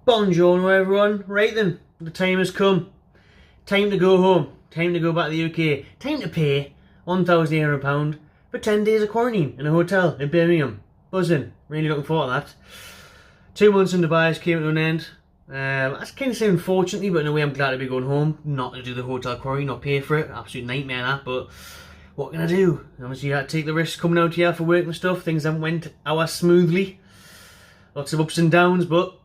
Buongiorno everyone, right then, the time has come. Time to go home, time to go back to the UK, time to pay £1,800 for 10 days of quarantine in a hotel in Birmingham. Buzzing, really looking forward to that. 2 months in Dubai has came to an end. That's kind of saying unfortunately, but in a way I'm glad to be going home, not to do the hotel quarantine, not pay for it, absolute nightmare that, but what can I do? Obviously you had to take the risk coming out here for work and stuff, things haven't went our smoothly. Lots of ups and downs, but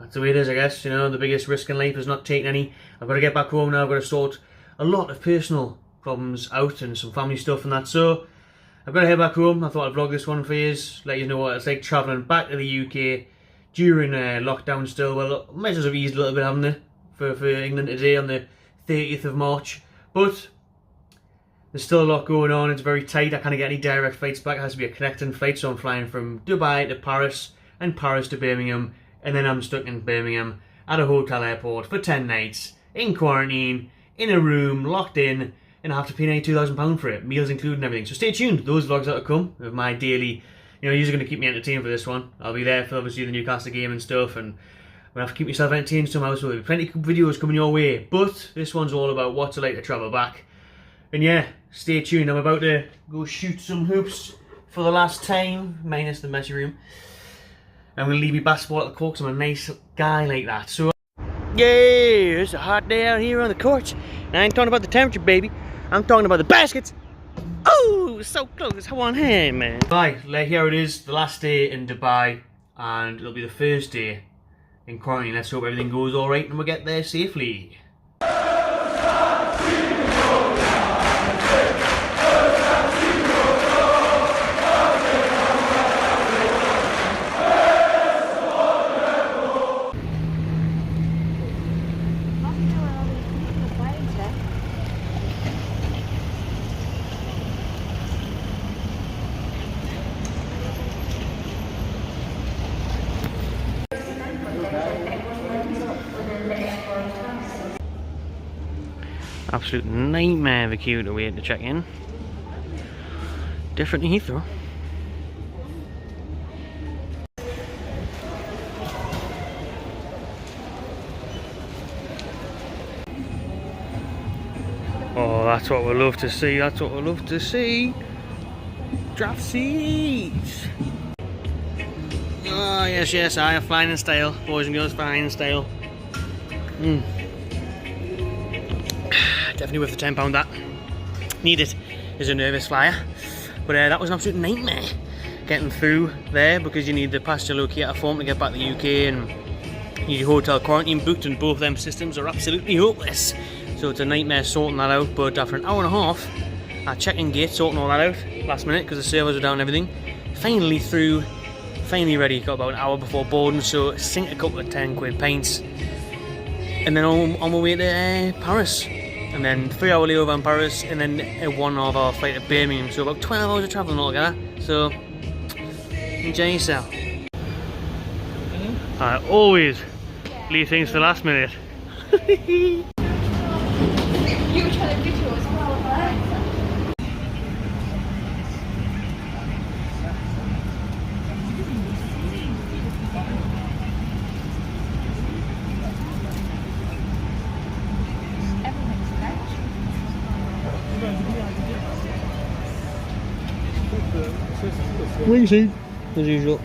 that's the way it is, I guess. You know, the biggest risk in life is not taking any. I've got to get back home now. I've got to sort a lot of personal problems out and some family stuff and that. So I've got to head back home. I thought I'd vlog this one for you, let you know what it's like travelling back to the UK during lockdown still. Well, measures have eased a little bit, haven't they, for England today on the 30th of March. But there's still a lot going on. It's very tight. I can't get any direct flights back. It has to be a connecting flight. So I'm flying from Dubai to Paris and Paris to Birmingham. And then I'm stuck in Birmingham at a hotel airport for 10 nights, in quarantine, in a room, locked in, and I have to pay £92,000 for it, meals included and everything. So stay tuned, those vlogs that will come of my daily, you know, you're going to keep me entertained for this one. I'll be there for obviously the Newcastle game and stuff, and we'll have to keep yourself entertained somehow, so there'll be plenty of videos coming your way. But this one's all about what's it like to travel back. And yeah, stay tuned, I'm about to go shoot some hoops for the last time, minus the messy room. I'm going to leave my basketball at the court because I'm a nice guy like that. So, yay! It's a hot day out here on the courts. And I ain't talking about the temperature, baby. I'm talking about the baskets. Oh, so close. One hand, man. Right, here it is. The last day in Dubai. And it'll be the first day in quarantine. Let's hope everything goes alright and we'll get there safely. Absolute nightmare of a queue to wait to check in. Different to Heathrow. Oh, that's what we love to see. That's what we love to see. Draft seats. Oh yes, I am flying in style, boys and girls, flying in style. Definitely worth the £10 that. Need it as a nervous flyer. But that was an absolute nightmare getting through there because you need the passenger locator form to get back to the UK and you need your hotel quarantine booked, and both them systems are absolutely hopeless. So it's a nightmare sorting that out, but after an hour and a half at check-in gate sorting all that out last minute because the servers were down and everything, finally through, finally ready. Got about an hour before boarding, so sink a couple of 10 quid pints and then on my way to Paris. And then 3 hour layover in Paris, and then a 1 hour flight to Birmingham. So about 12 hours of travelling altogether. So enjoy yourself. I always leave things for the last minute. You were trying to video as well, right? Wing seat, as usual.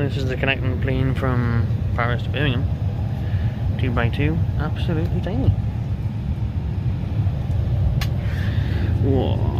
this is the connecting plane from Paris to Birmingham. 2x2, absolutely tiny. Whoa.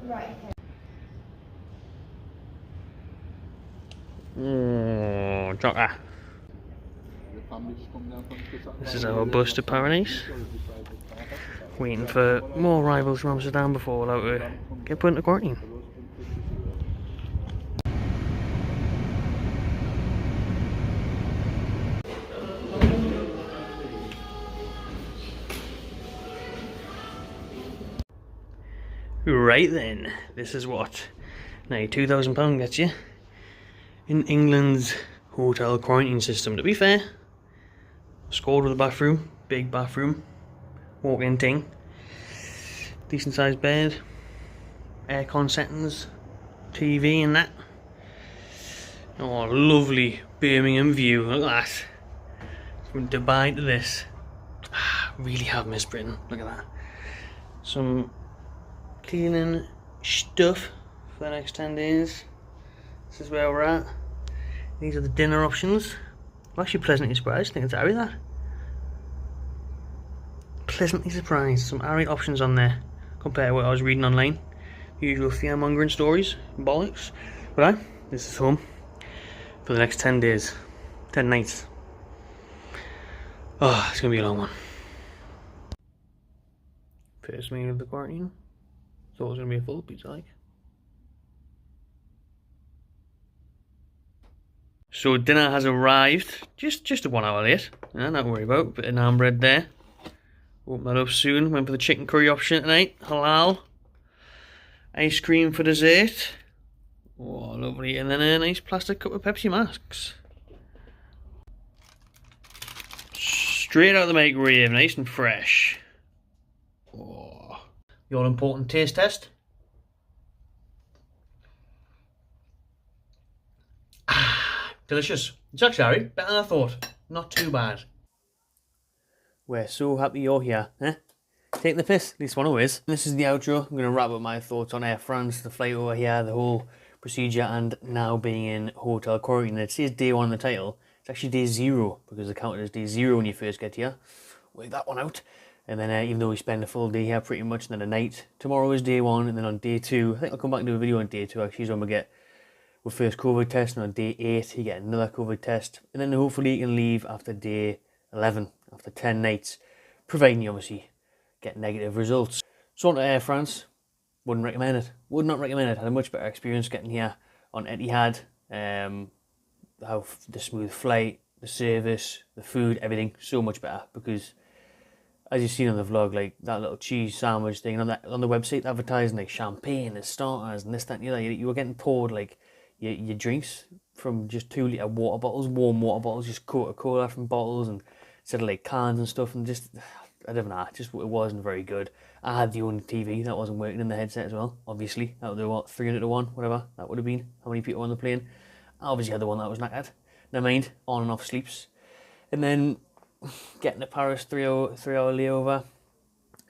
Right. Oh, chocker. This is our bus to Paradise. Waiting for more arrivals from Amsterdam before we're allowed to get put into quarantine. Right then, this is what now £2,000 gets you in England's hotel quarantine system. To be fair, scored with a bathroom, big bathroom, walk-in thing, decent sized bed, aircon settings, TV and that. Oh, lovely Birmingham view, look at that. From Dubai to this. Really have missed Britain, look at that. Some cleaning stuff for the next 10 days. This is where we're at. These are the dinner options. I'm actually pleasantly surprised. I think it's Harry that. Pleasantly surprised. Some Harry options on there compared to what I was reading online. Usual fearmongering stories, bollocks. But this is home for the next 10 days. 10 nights. Oh, it's gonna be a long one. First meal of the quarantine. Thought it was going to be a full pizza like. So dinner has arrived, just a 1 hour late, not to worry about, bit of naan bread there. Open that up soon, went for the chicken curry option tonight, halal. Ice cream for dessert. Oh, lovely, and then a nice plastic cup of Pepsi Max. Straight out of the microwave, nice and fresh. Oh. The all-important taste test. Delicious. It's actually Harry, better than I thought. Not too bad. We're so happy you're here, eh? Taking the piss, at least one always. This is the outro. I'm going to wrap up my thoughts on Air France, the flight over here, the whole procedure, and now being in hotel quarantine. It says day 1 in the title. It's actually day 0 because the counter is day 0 when you first get here. Work that one out. And then even though we spend a full day here pretty much, and then a night, tomorrow is day 1, and then on day 2, I think I'll come back and do a video on day 2 actually, is when we get our first COVID test, and on day 8 you get another COVID test, and then hopefully you can leave after day 11, after 10 nights, providing you obviously get negative results. So on to Air France, wouldn't recommend it, would not recommend it. Had a much better experience getting here on Etihad. How the smooth flight, the service, the food, everything, so much better, because as you've seen on the vlog, like that little cheese sandwich thing on the website advertising like champagne and starters and this, that and the other, you were getting poured like your drinks from just 2 litre water bottles, warm water bottles, just Coca-Cola from bottles, and instead of like cans and stuff, and just, I don't know, it wasn't very good. I had the only TV that wasn't working in the headset as well, obviously. That would be what, 300 to 1, whatever that would have been, how many people were on the plane. I obviously had the one that was knackered. Never mind, on and off sleeps. And then getting to Paris, 3 hour layover,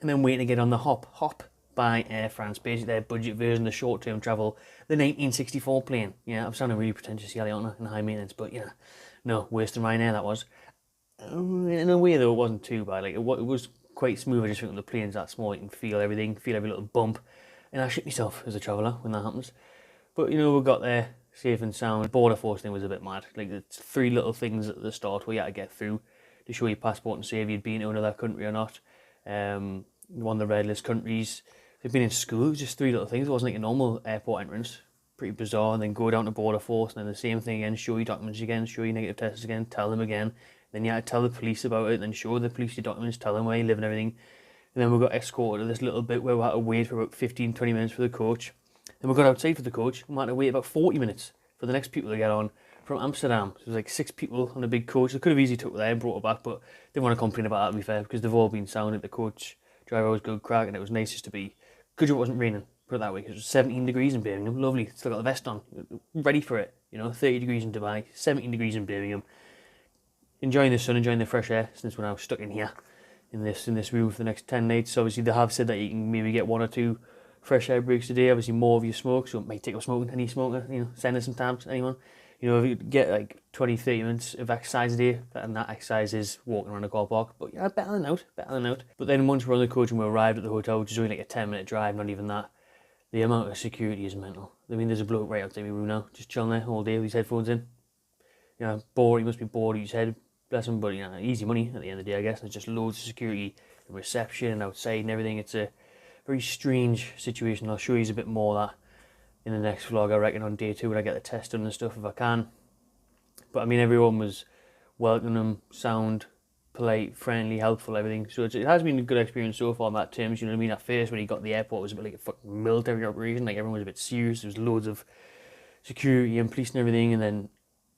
and then waiting to get on the Hop by Air France, basically their budget version, the short-term travel, the 1964 plane. Yeah, I'm sounding really pretentious here, aren't I, and high maintenance, but you know, no, worse than Ryanair that was. In a way though, it wasn't too bad. Like it was quite smooth. I just think when the plane's that small, you can feel everything, feel every little bump, and I shit myself as a traveller when that happens. But you know, we got there safe and sound. Border force thing was a bit mad. Like, it's 3 little things at the start where you had to get through to show your passport and say if you'd been to another country or not. One of the red list countries. They've been in school, it was just 3 little things. It wasn't like a normal airport entrance. Pretty bizarre. And then go down to border force and then the same thing again, show your documents again, show your negative tests again, tell them again. Then you had to tell the police about it, then show the police your documents, tell them where you live and everything. And then we got escorted to this little bit where we had to wait for about 15-20 minutes for the coach. Then we got outside for the coach, and we had to wait about 40 minutes for the next people to get on from Amsterdam. So there was like 6 people on a big coach. They could have easily took it there and brought it back, but didn't want to complain about that, to be fair, because they've all been sound. The coach driver was good crack, and it was nice just to be. Good job it wasn't raining, put it that way, because it was 17 degrees in Birmingham. Lovely, still got the vest on, ready for it. 30 degrees in Dubai, 17 degrees in Birmingham. Enjoying the sun, enjoying the fresh air, since we're now stuck in here, in this room for the next 10 nights. Obviously, they have said that you can maybe get 1 or 2 fresh air breaks a day. Obviously, more of you smoke, so it might take up smoking. Any smoker, send us some tabs, anyone. If you get like 20-30 minutes of exercise a day, and that exercise is walking around a car park, but yeah, better than out. But then once we're on the coach and we arrived at the hotel, which is only like a 10-minute drive, not even that, the amount of security is mental. I mean, there's a bloke right outside my room now, just chilling there all day with his headphones in. Bored, he must be bored of his head, bless him, but easy money at the end of the day, I guess. There's just loads of security and reception and outside and everything. It's a very strange situation. I'll show you a bit more of that in the next vlog, I reckon, on day 2 when I get the test done and stuff, if I can. But I mean, everyone was welcoming, sound, polite, friendly, helpful, everything. So it has been a good experience so far in that terms. You know what I mean? At first, when he got to the airport, it was a bit like a fucking military operation. Like, everyone was a bit serious. There was loads of security and police and everything. And then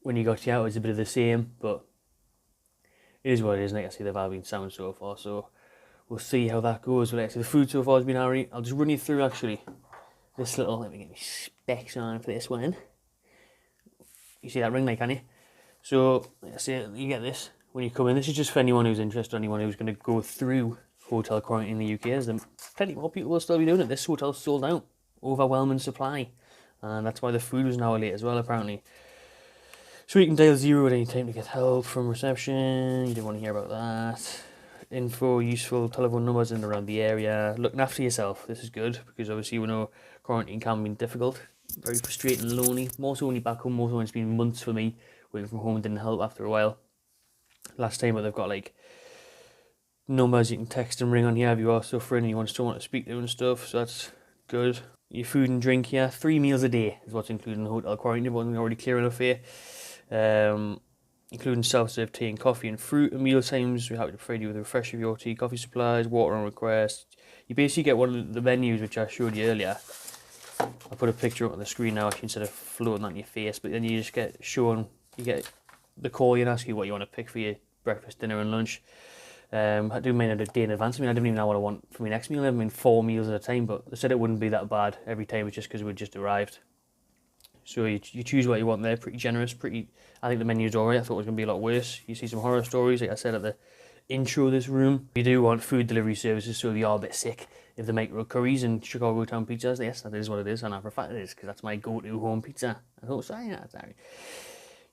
when he got to out, it was a bit of the same. But it is what it is. Like I say, they've all been sound so far. So we'll see how that goes. But like I say, the food so far has been alright. I'll just run you through, actually, this little, let me get my specs on for this one. You see that ring light, can you? So, like I say, you get this when you come in. This is just for anyone who's interested, anyone who's going to go through hotel quarantine in the UK. There's plenty more people will still be doing it. This hotel's sold out. Overwhelming supply. And that's why the food was now late as well, apparently. So you can dial 0 at any time to get help from reception. You didn't want to hear about that. Info, useful telephone numbers in and around the area. Looking after yourself. This is good, because obviously we know quarantine can be difficult. Very frustrating and lonely. More so when you're back home. More so when it's been months for me. Working from home didn't help after a while. Last time, they've got like numbers you can text and ring on here if you are suffering and you still want to speak to and stuff. So that's good. Your food and drink here, 3 meals a day is what's included in the hotel quarantine. Wasn't already clear enough here. Including self-serve tea and coffee and fruit. At meal times, we're happy to provide you with a refresher of your tea, coffee supplies, water on request. You basically get one of the menus which I showed you earlier. I'll put a picture up on the screen now actually, instead of floating that in your face. But then you just get shown, you get the call and ask you what you want to pick for your breakfast, dinner and lunch. I do mine a day in advance. I mean, I didn't even know what I want for my next meal. I mean, 4 meals at a time, but they said it wouldn't be that bad every time. It's just because we just arrived. So you choose what you want there. Pretty generous. I think the menu's alright. I thought it was going to be a lot worse. You see some horror stories, like I said at the intro of this room. You do want food delivery services, so if you are a bit sick, if they make curries and Chicago Town pizzas, yes, that is what it is. And for a fact it is, because that's my go-to home pizza. I thought, sorry.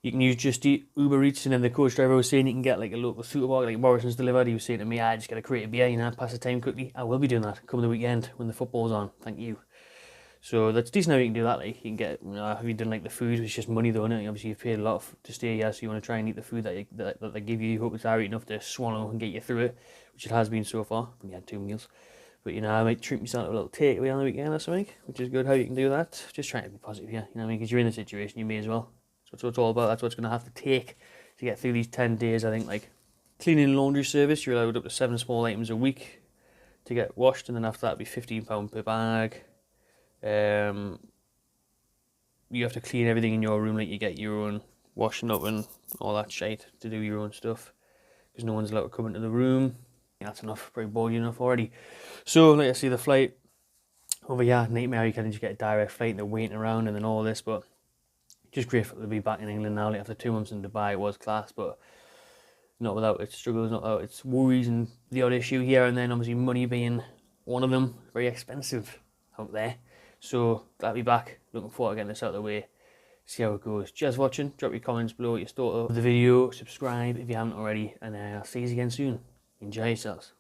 You can use Just Eat, Uber Eats, and then the coach driver was saying you can get like a local supermarket, like Morrison's delivered. He was saying to me, I just got to create a beer, pass the time quickly. I will be doing that come the weekend when the football's on. Thank you. So that's decent how you can do that. Like, you can get, if you didn't like the food, it's just money though, isn't it? Obviously you've paid a lot to stay here, so you want to try and eat the food that they give you. You hope it's alright enough to swallow and get you through it, which it has been so far. We had 2 meals. But I might treat myself to a little takeaway on the weekend or something, which is good how you can do that. Just trying to be positive, yeah. Because you're in the situation, you may as well. So that's what it's all about. That's what it's going to have to take to get through these 10 days, I think. Like, cleaning and laundry service, you're allowed up to 7 small items a week to get washed, and then after that it'd be £15 per bag. You have to clean everything in your room, like you get your own washing up and all that shit to do your own stuff, because no one's allowed to come into the room. That's enough, pretty bored enough already. So, like I see the flight over here, nightmare, you can just get a direct flight and they're waiting around and then all this, but just grateful to be back in England now. Like, after 2 months in Dubai, it was class, but not without its struggles, not without its worries and the odd issue here and then, obviously money being one of them. Very expensive out there. So, glad to be back. Looking forward to getting this out of the way. See how it goes. Cheers for watching. Drop your comments below what you thought of the video. Subscribe if you haven't already. And I'll see you again soon. Enjoy yourselves.